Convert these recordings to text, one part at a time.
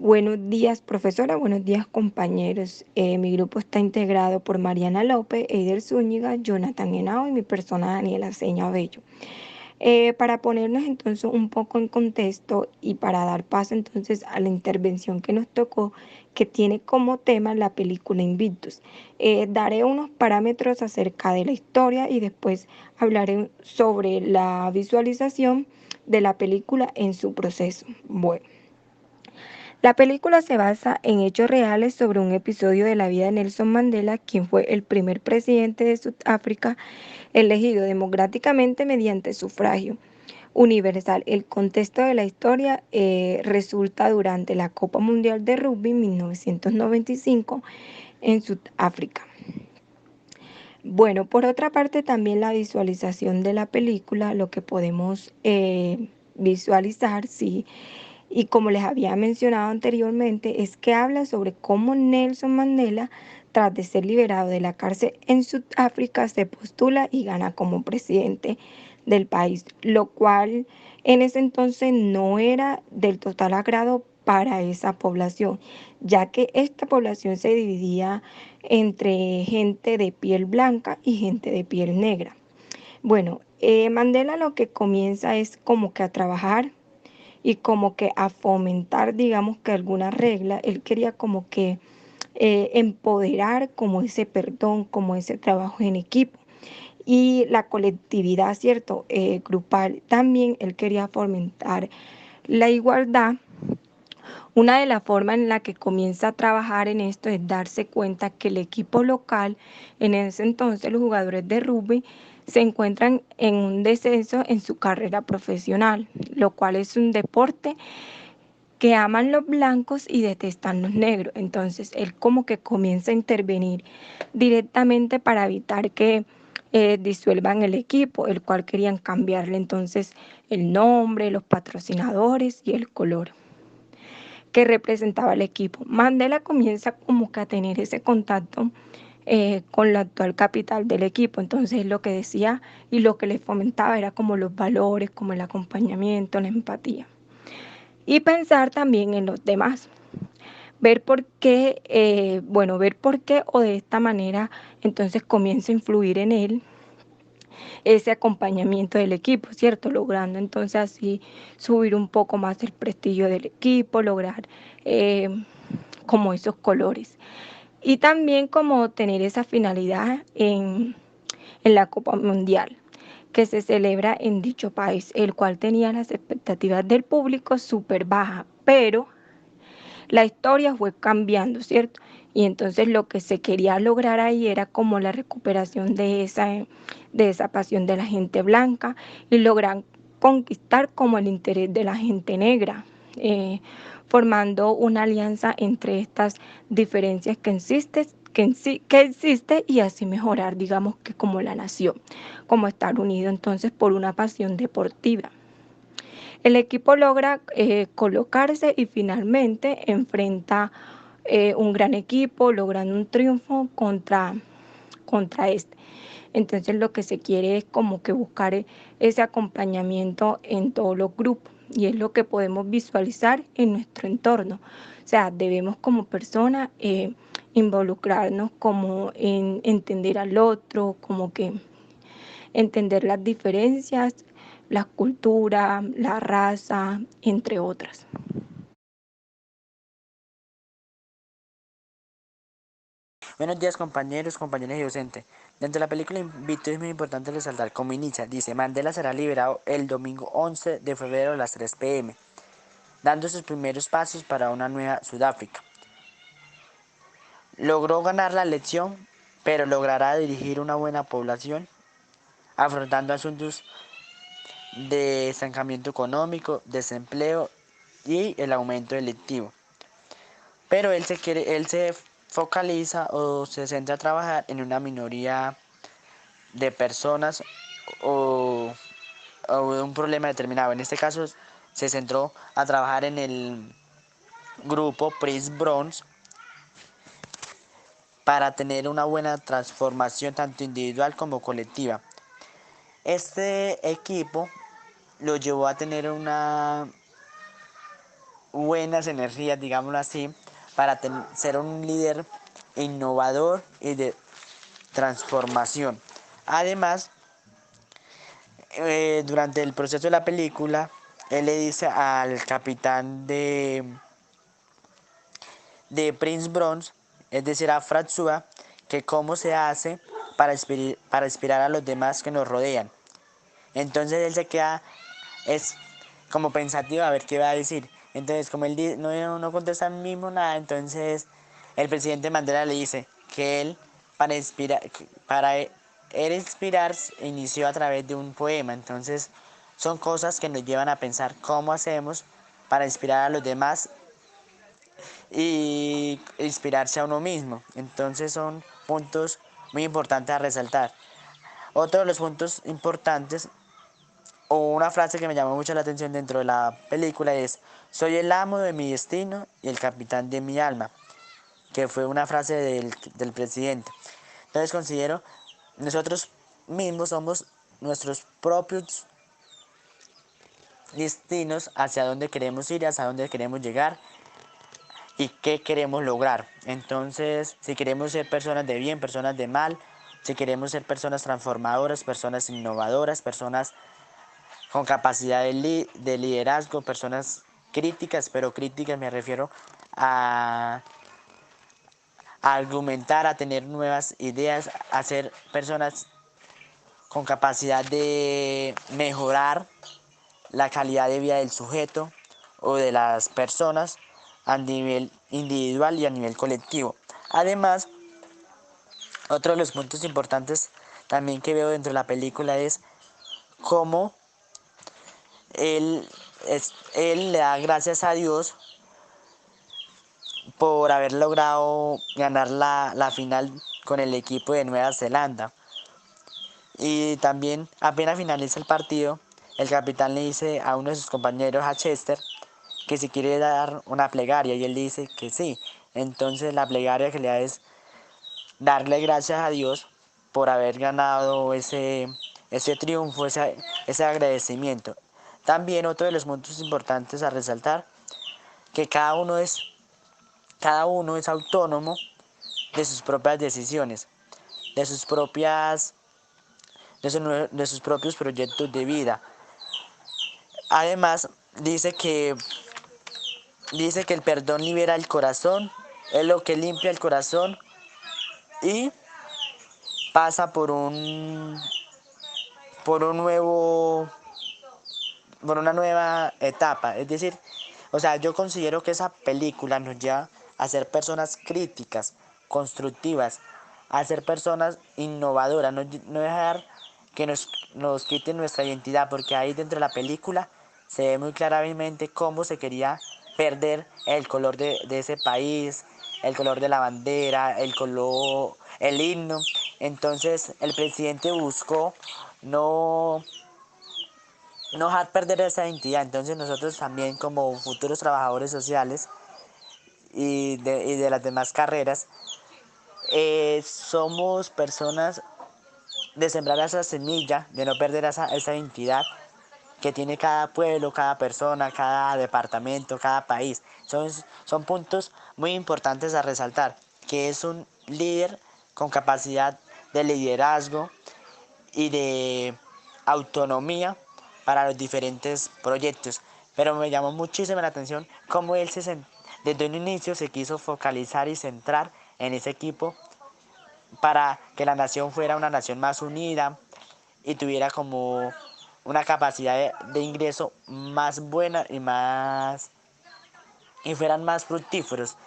Buenos días, profesora. Buenos días, compañeros. Mi grupo está integrado por Mariana López, Eider Zúñiga, Jonathan Henao y mi persona Daniela Seña Bello. Para ponernos entonces un poco en contexto y para dar paso entonces a la intervención que nos tocó, que tiene como tema la película Invictus. Daré unos parámetros acerca de la historia y después hablaré sobre la visualización de la película en su proceso. Bueno. La película se basa en hechos reales sobre un episodio de la vida de Nelson Mandela, quien fue el primer presidente de Sudáfrica elegido democráticamente mediante sufragio universal. El contexto de la historia resulta durante la Copa Mundial de Rugby 1995 en Sudáfrica. Bueno, por otra parte, también la visualización de la película, lo que podemos visualizar, sí, y como les había mencionado anteriormente, es que habla sobre cómo Nelson Mandela, tras de ser liberado de la cárcel en Sudáfrica, se postula y gana como presidente del país, lo cual en ese entonces no era del total agrado para esa población, ya que esta población se dividía entre gente de piel blanca y gente de piel negra. Bueno, Mandela lo que comienza es como que a trabajar y como que a fomentar, digamos que alguna regla. Él quería como que empoderar como ese perdón, como ese trabajo en equipo y la colectividad, ¿cierto? Grupal. También él quería fomentar la igualdad. Una de las formas en la que comienza a trabajar en esto es darse cuenta que el equipo local, en ese entonces los jugadores de rugby, se encuentran en un descenso en su carrera profesional, lo cual es un deporte que aman los blancos y detestan los negros. Entonces él como que comienza a intervenir directamente para evitar que disuelvan el equipo, el cual querían cambiarle entonces el nombre, los patrocinadores y el color que representaba el equipo. Mandela comienza como que a tener ese contacto con la actual capital del equipo. Entonces lo que decía y lo que le fomentaba era como los valores, como el acompañamiento, la empatía. Y pensar también en los demás. Ver por qué, ver por qué o de esta manera entonces comienza a influir en él ese acompañamiento del equipo, ¿cierto? Logrando entonces así subir un poco más el prestigio del equipo, lograr eh, como esos colores. Y también como tener esa finalidad en la Copa Mundial que se celebra en dicho país, el cual tenía las expectativas del público súper bajas, pero la historia fue cambiando, ¿cierto? Y entonces lo que se quería lograr ahí era como la recuperación de esa pasión de la gente blanca y lograr conquistar como el interés de la gente negra, formando una alianza entre estas diferencias que existe y así mejorar, digamos que como la nación, como estar unido entonces por una pasión deportiva. El equipo logra colocarse y finalmente enfrenta un gran equipo, logrando un triunfo contra este. Entonces lo que se quiere es como que buscar ese acompañamiento en todos los grupos y es lo que podemos visualizar en nuestro entorno. O sea, debemos como personas involucrarnos como en entender al otro, como que entender las diferencias, la cultura, la raza, entre otras. Buenos días compañeros, compañeras y docentes. Dentro de la película Invictus es muy importante resaltar cómo inicia. Dice, Mandela será liberado el domingo 11 de febrero a las 3 p.m., dando sus primeros pasos para una nueva Sudáfrica. Logró ganar la elección, pero logrará dirigir una buena población, afrontando asuntos de estancamiento económico, desempleo y el aumento electivo. Pero él se focaliza o se centra a trabajar en una minoría de personas o, o de un problema determinado. En este caso se centró a trabajar en el grupo Prince Bronze para tener una buena transformación tanto individual como colectiva. Este equipo lo llevó a tener buenas energías, digámoslo así, para ser un líder innovador y de transformación. Además, durante el proceso de la película, él le dice al capitán de Prince Bronze, es decir, a Fratsua, que cómo se hace para inspirar a los demás que nos rodean. Entonces él se queda, es como pensativo a ver qué va a decir. Entonces, como él no contesta mismo nada, entonces el presidente Mandela le dice que él, para él inspirar, inició a través de un poema. Entonces, son cosas que nos llevan a pensar cómo hacemos para inspirar a los demás y inspirarse a uno mismo. Entonces, son puntos muy importantes a resaltar. Otro de los puntos importantes o una frase que me llamó mucho la atención dentro de la película es: soy el amo de mi destino y el capitán de mi alma, que fue una frase del presidente. Entonces considero, nosotros mismos somos nuestros propios destinos, hacia dónde queremos ir, hacia dónde queremos llegar y qué queremos lograr. Entonces, si queremos ser personas de bien, personas de mal, si queremos ser personas transformadoras, personas innovadoras, personas con capacidad de liderazgo, personas críticas, pero críticas me refiero a, a argumentar, a tener nuevas ideas, a ser personas con capacidad de mejorar la calidad de vida del sujeto o de las personas a nivel individual y a nivel colectivo. Además, otro de los puntos importantes también que veo dentro de la película es cómo él, él le da gracias a Dios por haber logrado ganar la final con el equipo de Nueva Zelanda. Y también apenas finaliza el partido, el capitán le dice a uno de sus compañeros, a Chester, que si quiere dar una plegaria y él dice que sí. Entonces la plegaria que le da es darle gracias a Dios por haber ganado ese triunfo, ese agradecimiento. También otro de los puntos importantes a resaltar, que cada uno es autónomo de sus propias decisiones, de sus propias de sus propios proyectos de vida. Además, dice que el perdón libera el corazón, es lo que limpia el corazón y pasa por un nuevo por una nueva etapa. Es decir, o sea, yo considero que esa película nos lleva a ser personas críticas, constructivas, a ser personas innovadoras, no dejar que nos quiten nuestra identidad, porque ahí dentro de la película se ve muy claramente cómo se quería perder el color de ese país, el color de la bandera, el himno. Entonces el presidente buscó no no dejar perder esa identidad. Entonces nosotros también como futuros trabajadores sociales y de las demás carreras, somos personas de sembrar esa semilla, de no perder esa identidad que tiene cada pueblo, cada persona, cada departamento, cada país. Son puntos muy importantes a resaltar, que es un líder con capacidad de liderazgo y de autonomía para los diferentes proyectos. Pero me llamó muchísimo la atención cómo él desde un inicio se quiso focalizar y centrar en ese equipo para que la nación fuera una nación más unida y tuviera como una capacidad de ingreso más buena y fueran más fructíferos.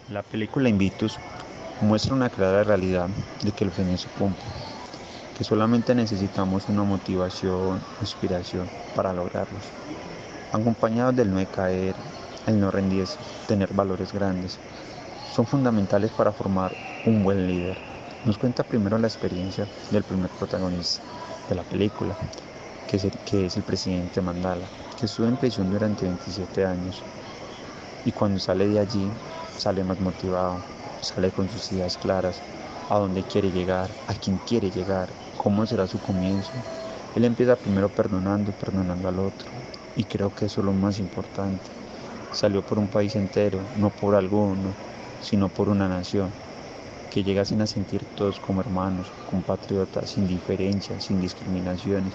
La película Invictus muestra una clara realidad de que el fin se cumple, que solamente necesitamos una motivación o inspiración para lograrlos, acompañados del no decaer, el no rendirse, tener valores grandes. Son fundamentales para formar un buen líder. Nos cuenta primero la experiencia del primer protagonista de la película, que es el presidente Mandela, que estuvo en prisión durante 27 años y cuando sale de allí, sale más motivado, sale con sus ideas claras, a dónde quiere llegar, a quién quiere llegar, cómo será su comienzo. Él empieza primero perdonando al otro, Y creo que eso es lo más importante. Salió por un país entero, no por alguno, sino por una nación. Que llegasen a sentir todos como hermanos, compatriotas, sin diferencias, sin discriminaciones,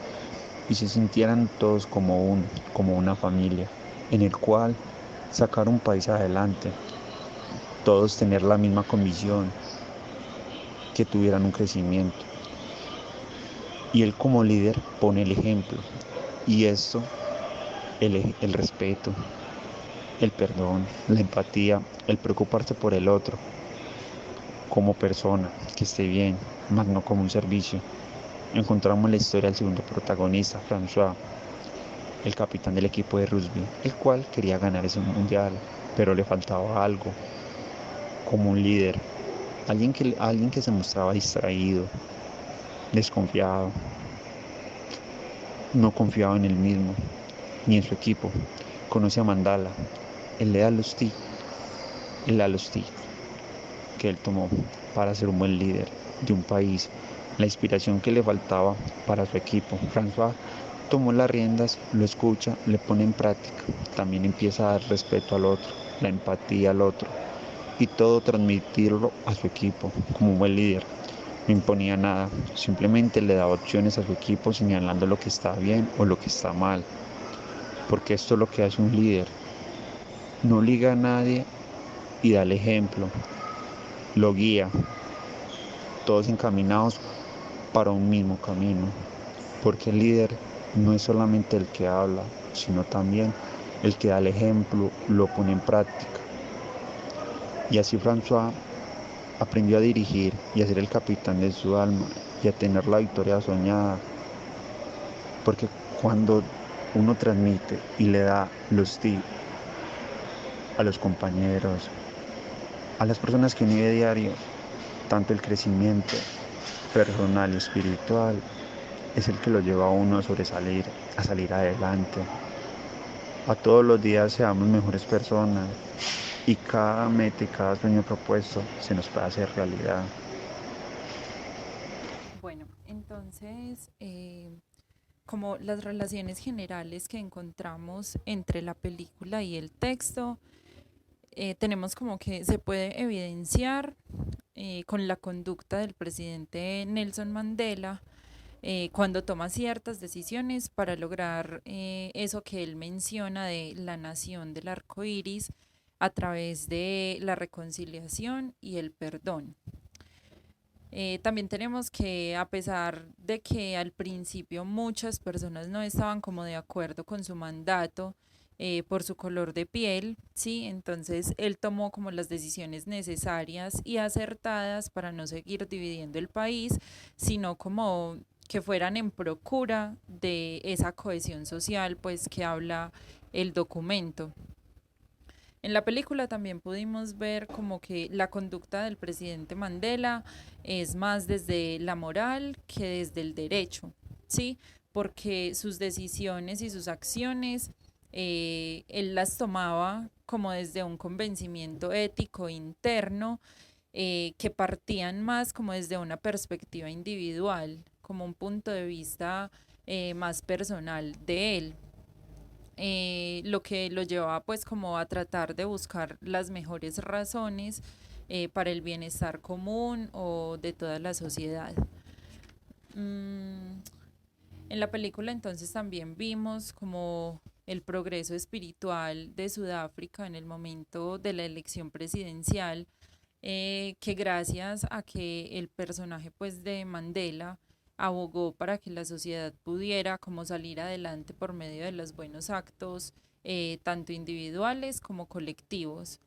y se sintieran todos como uno, como una familia, en el cual sacar un país adelante, todos tener la misma convicción, que tuvieran un crecimiento. Y él como líder pone el ejemplo, y esto, el respeto, el perdón, la empatía, el preocuparse por el otro, como persona, que esté bien, más no como un servicio. Encontramos en la historia al segundo protagonista, François, el capitán del equipo de rugby, el cual quería ganar ese mundial, pero le faltaba algo, como un líder, alguien que se mostraba distraído, desconfiado, no confiaba en él mismo, ni en su equipo. Conoce a Mandala, el le da los tips, el da los tips que él tomó para ser un buen líder de un país, la inspiración que le faltaba para su equipo. François tomó las riendas, lo escucha, le pone en práctica, también empieza a dar respeto al otro, la empatía al otro y todo transmitirlo a su equipo como un buen líder. No imponía nada, simplemente le daba opciones a su equipo señalando lo que está bien o lo que está mal, porque esto es lo que hace un líder, no liga a nadie y da el ejemplo, lo guía, todos encaminados para un mismo camino, porque el líder no es solamente el que habla, sino también el que da el ejemplo, lo pone en práctica. Y así François aprendió a dirigir y a ser el capitán de su alma y a tener la victoria soñada, porque cuando uno transmite y le da los tips a los compañeros, a las personas que uno vive diario, tanto el crecimiento personal y espiritual es el que lo lleva a uno a sobresalir, a salir adelante. A todos los días seamos mejores personas y cada meta y cada sueño propuesto se nos puede hacer realidad. Bueno, entonces, como las relaciones generales que encontramos entre la película y el texto, tenemos como que se puede evidenciar con la conducta del presidente Nelson Mandela cuando toma ciertas decisiones para lograr eso que él menciona de la nación del arco iris a través de la reconciliación y el perdón. También tenemos que, a pesar de que al principio muchas personas no estaban como de acuerdo con su mandato por su color de piel, ¿sí? Entonces él tomó como las decisiones necesarias y acertadas para no seguir dividiendo el país, sino como que fueran en procura de esa cohesión social, pues que habla el documento. En la película también pudimos ver como que la conducta del presidente Mandela es más desde la moral que desde el derecho, ¿sí? Porque sus decisiones y sus acciones, él las tomaba como desde un convencimiento ético interno que partían más como desde una perspectiva individual, como un punto de vista más personal de él, lo que lo llevaba pues como a tratar de buscar las mejores razones para el bienestar común o de toda la sociedad. Mm, en la película entonces también vimos como el progreso espiritual de Sudáfrica en el momento de la elección presidencial, que gracias a que el personaje pues de Mandela abogó para que la sociedad pudiera como salir adelante por medio de los buenos actos, tanto individuales como colectivos.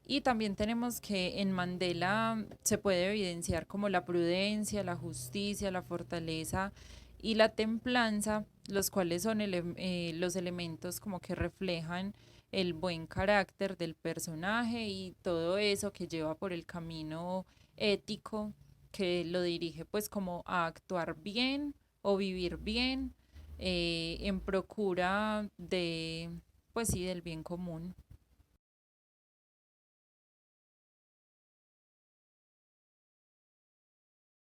Y también tenemos que en Mandela se puede evidenciar como la prudencia, la justicia, la fortaleza y la templanza, los cuales son los elementos como que reflejan el buen carácter del personaje y todo eso que lleva por el camino ético que lo dirige pues como a actuar bien o vivir bien en procura de, pues sí, del bien común.